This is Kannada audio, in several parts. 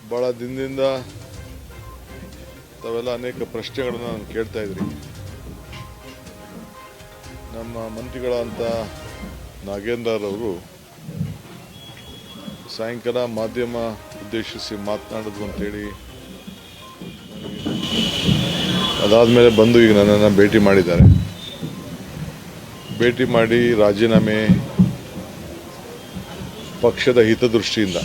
ಭಾಳ ದಿನದಿಂದ ತಾವೆಲ್ಲ ಅನೇಕ ಪ್ರಶ್ನೆಗಳನ್ನು ನಾನು ಕೇಳ್ತಾ ಇದ್ರಿ. ನಮ್ಮ ಮಂತ್ರಿಗಳಂತ ನಾಗೇಂದ್ರ ಅವರು ಸಾಯಂಕಾಲ ಮಾಧ್ಯಮ ಉದ್ದೇಶಿಸಿ ಮಾತನಾಡಿದ್ರು ಅಂತೇಳಿ, ಅದಾದಮೇಲೆ ಬಂದು ಈಗ ನನ್ನನ್ನು ಭೇಟಿ ಮಾಡಿದ್ದಾರೆ. ಭೇಟಿ ಮಾಡಿ ರಾಜೀನಾಮೆ ಪಕ್ಷದ ಹಿತದೃಷ್ಟಿಯಿಂದ,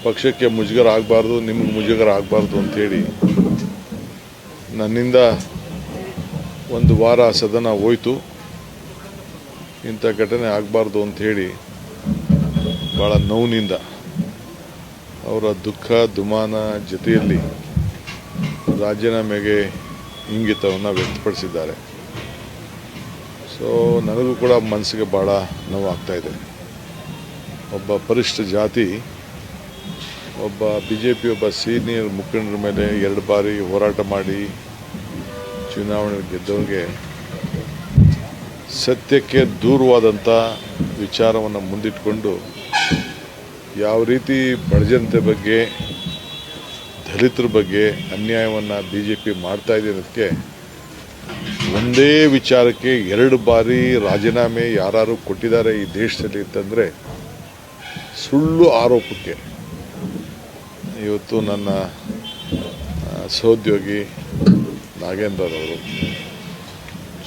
ಪಕ್ಷಕ್ಕೆ ಮುಜುಗರ ಆಗಬಾರ್ದು, ನಿಮಗೆ ಮುಜುಗರ ಆಗಬಾರ್ದು ಅಂಥೇಳಿ ನನ್ನಿಂದ ಒಂದು ವಾರ ಸದನ ಹೋಯ್ತು. ಇಂಥ ಘಟನೆ ಆಗಬಾರ್ದು ಅಂಥೇಳಿ ಭಾಳ ನೋವಿನಿಂದ ಅವರ ದುಃಖ ದುಮಾನ ಜೊತೆಯಲ್ಲಿ ರಾಜೀನಾಮೆಗೆ ಇಂಗಿತವನ್ನು ವ್ಯಕ್ತಪಡಿಸಿದ್ದಾರೆ. ಸೊ ನನಗೂ ಕೂಡ ಮನಸ್ಸಿಗೆ ಭಾಳ ನೋವಾಗ್ತಾಯಿದೆ. ಒಬ್ಬ ಪರಿಶಿಷ್ಟ ಜಾತಿ, ಒಬ್ಬ BJP ಒಬ್ಬ ಸೀನಿಯರ್ ಮುಖಂಡರ ಮೇಲೆ 2 ಬಾರಿ ಹೋರಾಟ ಮಾಡಿ ಚುನಾವಣೆ ಗೆದ್ದವರಿಗೆ ಸತ್ಯಕ್ಕೆ ದೂರವಾದಂಥ ವಿಚಾರವನ್ನು ಮುಂದಿಟ್ಟುಕೊಂಡು ಯಾವ ರೀತಿ ಬಡಜನತೆ ಬಗ್ಗೆ, ದಲಿತರ ಬಗ್ಗೆ ಅನ್ಯಾಯವನ್ನು BJP ಮಾಡ್ತಾ ಇದೆ ಅನ್ನೋದಕ್ಕೆ, ಒಂದೇ ವಿಚಾರಕ್ಕೆ 2 ಬಾರಿ ರಾಜೀನಾಮೆ ಯಾರು ಕೊಟ್ಟಿದ್ದಾರೆ ಈ ದೇಶದಲ್ಲಿ ಅಂತಂದರೆ ಸುಳ್ಳು ಆರೋಪಕ್ಕೆ ಇವತ್ತು ನನ್ನ ಸಹೋದ್ಯೋಗಿ ನಾಗೇಂದ್ರರವರು.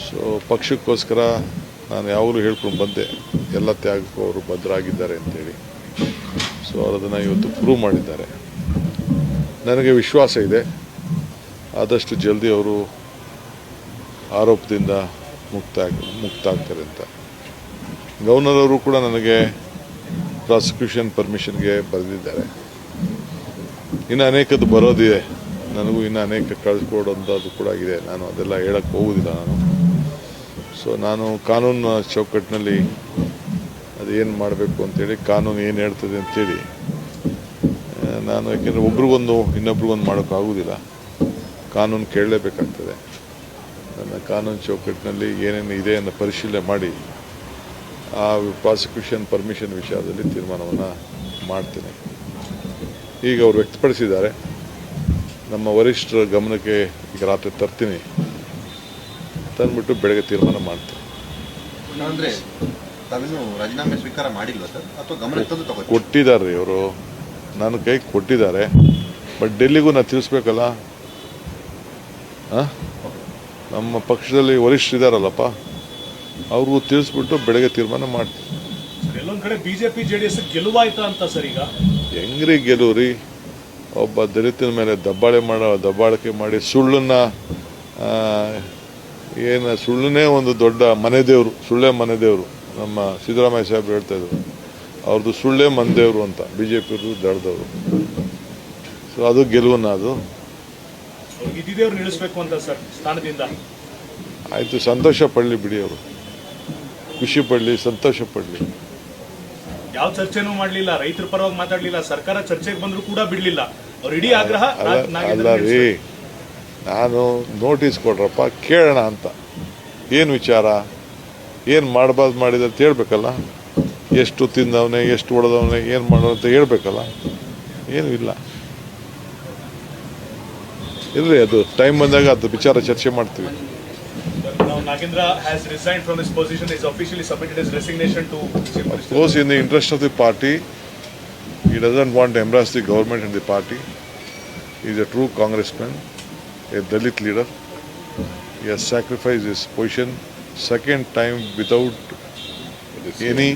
ಸೊ ಪಕ್ಷಕ್ಕೋಸ್ಕರ ನಾನು ಯಾವಾಗಲೂ ಹೇಳ್ಕೊಂಡು ಬಂದೆ, ಎಲ್ಲ ತ್ಯಾಗಕ್ಕೂ ಅವರು ಬದ್ಧರಾಗಿದ್ದಾರೆ ಅಂತೇಳಿ. ಸೊ ಅವರು ಅದನ್ನು ಇವತ್ತು ಪ್ರೂವ್ ಮಾಡಿದ್ದಾರೆ. ನನಗೆ ವಿಶ್ವಾಸ ಇದೆ ಆದಷ್ಟು ಜಲ್ದಿ ಅವರು ಆರೋಪದಿಂದ ಮುಕ್ತ ಆಗ್ತಾರೆ ಅಂತ. ಗವರ್ನರ್ ಅವರು ಕೂಡ ನನಗೆ ಪ್ರಾಸಿಕ್ಯೂಷನ್ ಪರ್ಮಿಷನ್ಗೆ ಬರೆದಿದ್ದಾರೆ. ಇನ್ನು ಅನೇಕದ್ದು ಬರೋದಿದೆ, ನನಗೂ ಇನ್ನು ಅನೇಕ ಕಳಿಸ್ಕೊಡೋಂಥದ್ದು ಕೂಡ ಇದೆ. ನಾನು ಅದೆಲ್ಲ ಹೇಳಕ್ಕೆ ಹೋಗೋದಿಲ್ಲ ನಾನು. ಸೊ ನಾನು ಕಾನೂನು ಚೌಕಟ್ಟಿನಲ್ಲಿ ಅದೇನು ಮಾಡಬೇಕು ಅಂತೇಳಿ, ಕಾನೂನು ಏನು ಹೇಳ್ತದೆ ಅಂತೇಳಿ ನಾನು, ಯಾಕೆಂದರೆ ಒಬ್ರಿಗೊಂದು ಇನ್ನೊಬ್ರಿಗೊಂದು ಮಾಡೋಕ್ಕಾಗೋದಿಲ್ಲ, ಕಾನೂನು ಕೇಳಲೇಬೇಕಾಗ್ತದೆ. ನನ್ನ ಕಾನೂನು ಚೌಕಟ್ಟಿನಲ್ಲಿ ಏನೇನು ಇದೆ ಅನ್ನೋ ಪರಿಶೀಲನೆ ಮಾಡಿ ಆ ಪ್ರಾಸಿಕ್ಯೂಷನ್ ಪರ್ಮಿಷನ್ ವಿಷಯದಲ್ಲಿ ತೀರ್ಮಾನವನ್ನು ಮಾಡ್ತೇನೆ. ಈಗ ಅವರು ವ್ಯಕ್ತಪಡಿಸಿದ್ದಾರೆ, ನಮ್ಮ ವರಿಷ್ಠರ ಗಮನಕ್ಕೆ ಈಗ ರಾತ್ರಿ ತರ್ತೀನಿ, ತಂದುಬಿಟ್ಟು ಬೆಳಗ್ಗೆ ತೀರ್ಮಾನ ಮಾಡ್ತೀನಿ. ರಾಜೀನಾಮೆ ಸ್ವೀಕಾರ ಮಾಡಿಲ್ಲ ಸರ್, ಅಥವಾ ಗಮನ ತಂದು ಕೊಟ್ಟಿದ್ದಾರೆ, ಇವರು ನನ್ನ ಕೈಗೆ ಕೊಟ್ಟಿದ್ದಾರೆ. ಬಟ್ ಡೆಲ್ಲಿಗೂ ನಾನು ತಿಳಿಸ್ಬೇಕಲ್ಲ. ನಮ್ಮ ಪಕ್ಷದಲ್ಲಿ ವರಿಷ್ಠರಿದ್ದಾರಲ್ಲಪ್ಪ, ಅವ್ರಿಗೂ ತಿಳಿಸ್ಬಿಟ್ಟು ಬೆಳಗ್ಗೆ ತೀರ್ಮಾನ ಮಾಡ್ತೀನಿ. ಎಲ್ಲೊಂದ್ ಕಡೆ BJP JDS ಗೆಲುವಾಯ್ತಾ ಅಂತ ಸರ್? ಈಗ ಹೆಂಗ್ರಿ ಗೆಲುವ್ರಿ? ಒಬ್ಬ ದಲಿತನ ಮೇಲೆ ದಬ್ಬಾಳಿಕೆ ಮಾಡಿ ಸುಳ್ಳನ್ನ, ಏನು ಸುಳ್ಳನ್ನೇ ಒಂದು ದೊಡ್ಡ ಮನೆದೇವರು, ಸುಳ್ಳೇ ಮನೆದೇವರು. ನಮ್ಮ ಸಿದ್ದರಾಮಯ್ಯ ಸಾಹೇಬ್ರು ಹೇಳ್ತಾ ಇದ್ರು, ಅವ್ರದ್ದು ಸುಳ್ಳೇ ಮನೆದೇವರು ಅಂತ, BJP ದಳದವರು. ಸೊ ಅದು ಗೆಲುವನ್ನ, ಅದು ಇದ್ದಿದ್ದೇವ್ರು ನಿಲ್ಲಿಸ್ಬೇಕು ಅಂತ ಸರ್ ಸ್ಥಾನದಿಂದ. ಆಯಿತು, ಸಂತೋಷ ಪಡಲಿ ಬಿಡಿ, ಅವರು ಖುಷಿ ಪಡಲಿ, ಸಂತೋಷ ಪಡಲಿ. ಯಾವ ಚರ್ಚೆನೂ ಮಾಡಲಿಲ್ಲ, ರೈತರ ಪರವಾಗಿ ಮಾತಾಡಲಿಲ್ಲ, ಸರ್ಕಾರ ಚರ್ಚೆಗೆ ಬಂದರೂ ಕೂಡ ಬಿಡಲಿಲ್ಲ. ಅವ್ರ ಇಡೀ ಆಗ್ರಹ ಅಲ್ಲ ರೀ, ನಾನು ನೋಟಿಸ್ ಕೊಡ್ರಪ್ಪ ಕೇಳೋಣ ಅಂತ. ಏನು ವಿಚಾರ, ಏನು ಮಾಡಬಾರ್ದು ಮಾಡಿದೆ ಅಂತ ಹೇಳ್ಬೇಕಲ್ಲ. ಎಷ್ಟು ತಿಂದವನೇ, ಎಷ್ಟು ಹೊಡೆದವನೇ, ಏನು ಮಾಡೋ ಅಂತ ಹೇಳ್ಬೇಕಲ್ಲ. ಏನೂ ಇಲ್ಲ, ಇಲ್ರಿ, ಅದು ಟೈಮ್ ಬಂದಾಗ ಅದು ವಿಚಾರ ಚರ್ಚೆ ಮಾಡ್ತೀವಿ. Nagendra has resigned from his position. He has officially submitted his resignation to Chief Minister. Of course, in the interest of the party, he doesn't want to embrace the government and the party. He is a true congressman, a Dalit leader. He has sacrificed his position second time without any.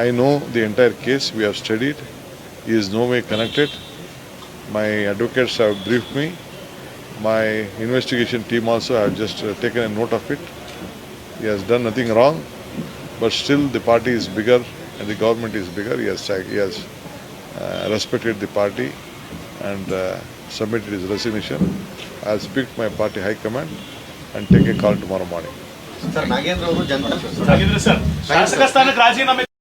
I know the entire case. We have studied. He is no way connected. My advocates have briefed me. My investigation team also have just taken a note of it. He has done nothing wrong, but still the party is bigger and the government is bigger. He has respected the party and submitted his resignation. I'll speak to my party high command and take a call tomorrow morning. Sir, Nagendra ಅವರು ನಾಗೇಂದ್ರ ಸರ್, ಶಾಸಕ ಸ್ಥಾನಕ್ಕೆ ರಾಜೀನಾಮೆ